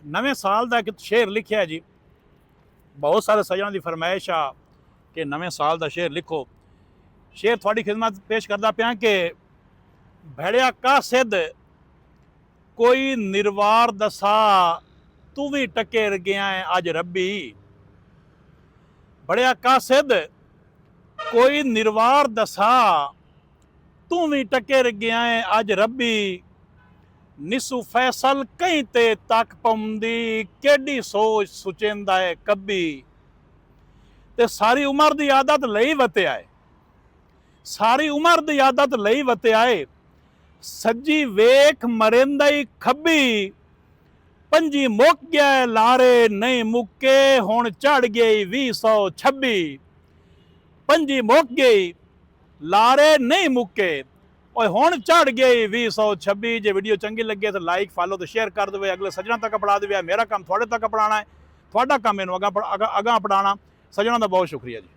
नवे साल का एक शेर लिखा है जी। बहुत सारे सजना की फरमाइश आ कि नवे साल का शेर लिखो। शेर थोड़ी खिदमत पेश करता पाया कि भैड़िया कासिद कोई निर्वार दसा तू भी टकेर गया है अज रब्बी। भैड़िया कासिद कोई निर्वार दसा तू भी टकेर गया है अज रब्बी। निसू फैसल कहीं ते तक पाउंदी केडी सोच सुचेंदा है कब्बी। ते सारी उम्र की आदत लई वते आए, सारी उम्र की आदत लई वते आए। सज्जी वेख मरेंदा खब्बी। पंजी मुक गया लारे नहीं मुके हुण चढ़ गई 2026। पंजी मुक गई लारे नहीं मुके और हुण चढ़ गई 2026। जे वीडियो चंगी लगे तो लाइक फॉलो तो शेयर कर दे, अगले सजना तक पढ़ा दे। मेरा काम थोड़े तक पढ़ाना है, थोड़ा काम मैनूं अगां पढ़ाना। सजना का बहुत शुक्रिया जी।